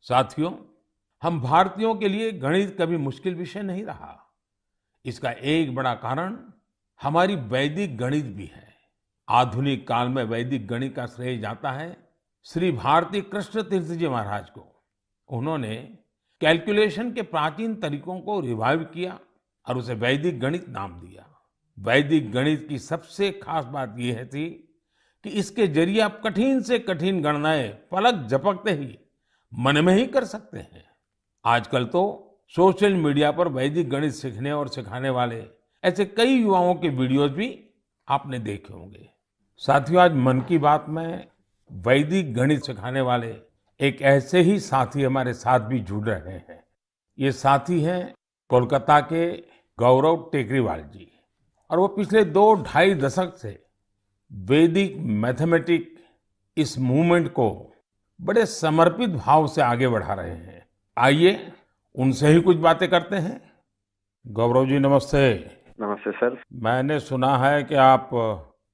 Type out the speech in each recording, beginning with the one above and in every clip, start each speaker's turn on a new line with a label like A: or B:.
A: साथियों, हम भारतीयों के लिए गणित कभी मुश्किल विषय नहीं रहा। इसका एक बड़ा कारण हमारी वैदिक गणित भी है। आधुनिक काल में वैदिक गणित का श्रेय जाता है श्री भारती कृष्ण तीर्थ जी महाराज को। उन्होंने कैलकुलेशन के प्राचीन तरीकों को रिवाइव किया और उसे वैदिक गणित नाम दिया। वैदिक गणित की सबसे खास बात यह थी कि इसके जरिए आप कठिन से कठिन गणनाएं पलक झपकते ही मन में ही कर सकते हैं। आजकल तो सोशल मीडिया पर वैदिक गणित सीखने और सिखाने वाले ऐसे कई युवाओं के वीडियोस भी आपने देखे होंगे। साथियों, आज मन की बात में वैदिक गणित सिखाने वाले एक ऐसे ही साथी हमारे साथ भी जुड़ रहे हैं। ये साथी हैं कोलकाता के गौरव टेकरीवाल जी, और वो पिछले 2-2.5 दशक से वैदिक मैथमेटिक इस मूवमेंट को बड़े समर्पित भाव से आगे बढ़ा रहे हैं। आइए उनसे ही कुछ बातें करते हैं। गौरव जी, नमस्ते।
B: नमस्ते सर।
A: मैंने सुना है कि आप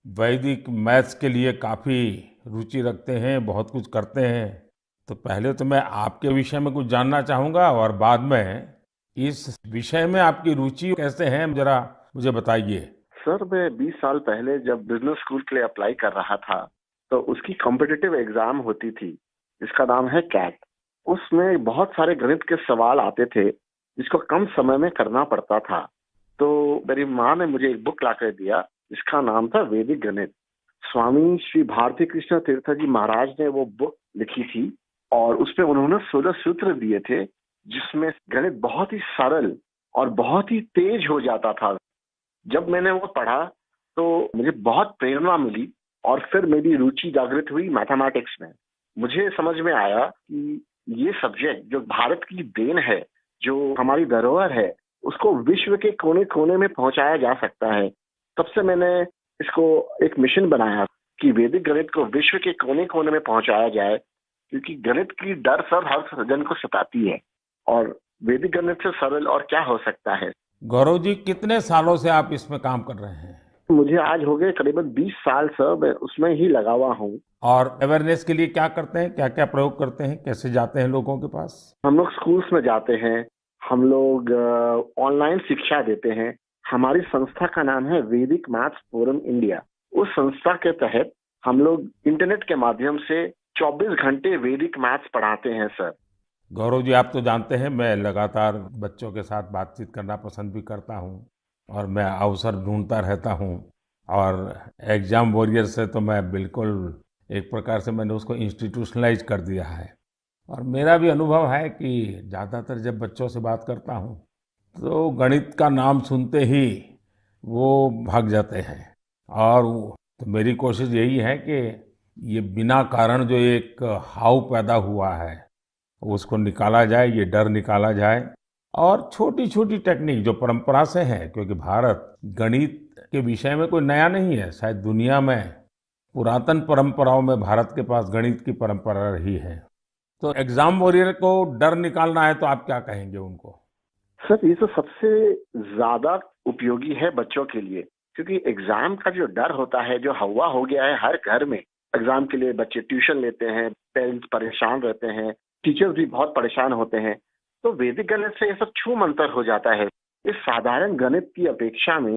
A: वैदिक मैथ्स के लिए काफी रुचि रखते हैं, बहुत कुछ करते हैं। तो पहले तो मैं आपके विषय में कुछ जानना चाहूंगा और बाद में इस विषय में आपकी रुचि कैसे है, जरा मुझे बताइए।
B: सर, मैं 20 साल पहले जब बिजनेस स्कूल के लिए अप्लाई कर रहा था तो उसकी कॉम्पिटिटिव एग्जाम होती थी जिसका नाम है कैट। उसमें बहुत सारे गणित के सवाल आते थे जिसको कम समय में करना पड़ता था। तो मेरी माँ ने मुझे एक बुक लाकर दिया जिसका नाम था वैदिक गणित। स्वामी श्री भारती कृष्ण तीर्थ जी महाराज ने वो बुक लिखी थी और उसमें उन्होंने 16 सूत्र दिए थे जिसमें गणित बहुत ही सरल और बहुत ही तेज हो जाता था। जब मैंने वो पढ़ा तो मुझे बहुत प्रेरणा मिली और फिर मेरी रुचि जागृत हुई मैथमेटिक्स में। मुझे समझ में आया कि ये सब्जेक्ट जो भारत की देन है, जो हमारी धरोहर है, उसको विश्व के कोने कोने में पहुंचाया जा सकता है। तब से मैंने इसको एक मिशन बनाया कि वैदिक गणित को विश्व के कोने कोने में पहुंचाया जाए, क्योंकि गणित की डर सर हर जन को सताती है और वैदिक गणित से सरल और क्या हो सकता है।
A: गौरव जी, कितने सालों से आप इसमें काम कर रहे हैं?
B: मुझे आज हो गए करीबन 20 साल सर, मैं उसमें ही लगा हुआ हूँ।
A: और अवेयरनेस के लिए क्या करते हैं, क्या क्या प्रयोग करते हैं, कैसे जाते हैं लोगों के पास?
B: हम लोग स्कूल्स में जाते हैं, हम लोग ऑनलाइन शिक्षा देते हैं। हमारी संस्था का नाम है वैदिक मैथ्स फोरम इंडिया। उस संस्था के तहत हम लोग इंटरनेट के माध्यम से 24 घंटे वैदिक मैथ्स पढ़ाते हैं सर।
A: गौरव जी, आप तो जानते हैं मैं लगातार बच्चों के साथ बातचीत करना पसंद भी करता हूं और मैं अवसर ढूंढता रहता हूं। और एग्जाम वॉरियर से तो मैं बिल्कुल एक प्रकार से मैंने उसको इंस्टीट्यूशनलाइज कर दिया है। और मेरा भी अनुभव है कि ज़्यादातर जब बच्चों से बात करता हूं तो गणित का नाम सुनते ही वो भाग जाते हैं। और तो मेरी कोशिश यही है कि ये बिना कारण जो एक हाव पैदा हुआ है उसको निकाला जाए, ये डर निकाला जाए। और छोटी छोटी टेक्निक जो परंपरा से है, क्योंकि भारत गणित के विषय में कोई नया नहीं है, शायद दुनिया में पुरातन परंपराओं में भारत के पास गणित की परंपरा रही है। तो एग्जाम वॉरियर को डर निकालना है तो आप क्या कहेंगे उनको?
B: सर, ये तो सबसे ज्यादा उपयोगी है बच्चों के लिए, क्योंकि एग्जाम का जो डर होता है, जो हवा हो गया है हर घर में। एग्जाम के लिए बच्चे ट्यूशन लेते हैं, पेरेंट्स परेशान रहते हैं, टीचर्स भी बहुत परेशान होते हैं। तो वैदिक गणित से ये सब छू मंतर हो जाता है। इस साधारण गणित की अपेक्षा में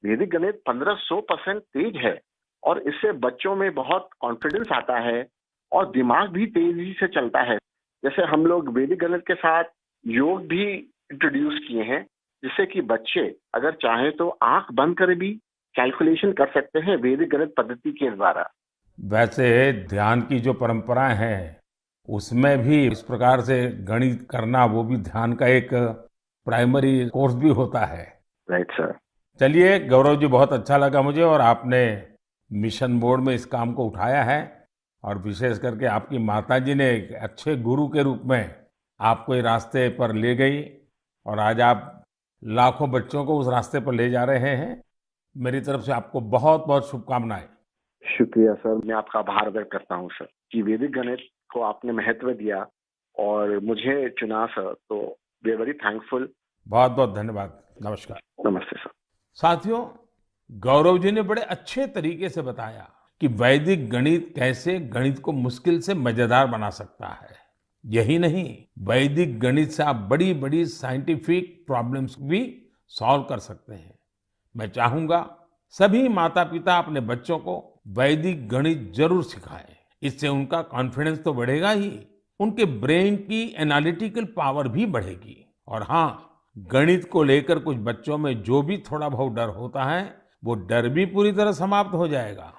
B: वैदिक गणित 1500% तेज है और इससे बच्चों में बहुत कॉन्फिडेंस आता है और दिमाग भी तेजी से चलता है। जैसे हम लोग वैदिक गणित के साथ योग भी इंट्रोड्यूस किए हैं, जिससे कि बच्चे अगर चाहें तो आंख बंद कर भी कैलकुलेशन कर सकते हैं वैदिक गणित पद्धति के द्वारा।
A: वैसे ध्यान की जो परंपराएं हैं उसमें भी इस प्रकार से गणित करना, वो भी ध्यान का एक प्राइमरी कोर्स भी होता है।
B: Right sir.
A: चलिए गौरव जी, बहुत अच्छा लगा मुझे, और आपने मिशन मोड में इस काम को उठाया है। और विशेष करके आपकी माताजी ने एक अच्छे गुरु के रूप में आपको इस रास्ते पर ले गई और आज आप लाखों बच्चों को उस रास्ते पर ले जा रहे हैं। मेरी तरफ से आपको बहुत बहुत शुभकामनाएं।
B: शुक्रिया सर, मैं आपका आभार व्यक्त करता हूँ सर कि वैदिक गणित को आपने महत्व दिया और मुझे चुना सर। तो वी आर वेरी थैंकफुल।
A: बहुत बहुत धन्यवाद। नमस्कार।
B: नमस्ते सर।
A: साथियों, गौरव जी ने बड़े अच्छे तरीके से बताया कि वैदिक गणित कैसे गणित को मुश्किल से मजेदार बना सकता है। यही नहीं, वैदिक गणित से आप बड़ी-बड़ी साइंटिफिक प्रॉब्लम्स भी सॉल्व कर सकते हैं। मैं चाहूंगा सभी माता-पिता अपने बच्चों को वैदिक गणित जरूर सिखाएं। इससे उनका कॉन्फिडेंस तो बढ़ेगा ही, उनके ब्रेन की एनालिटिकल पावर भी बढ़ेगी। और हाँ, गणित को लेकर कुछ बच्चों में जो भी थोड़ा बहुत डर होता है, वो डर भी पूरी तरह समाप्त हो जाएगा।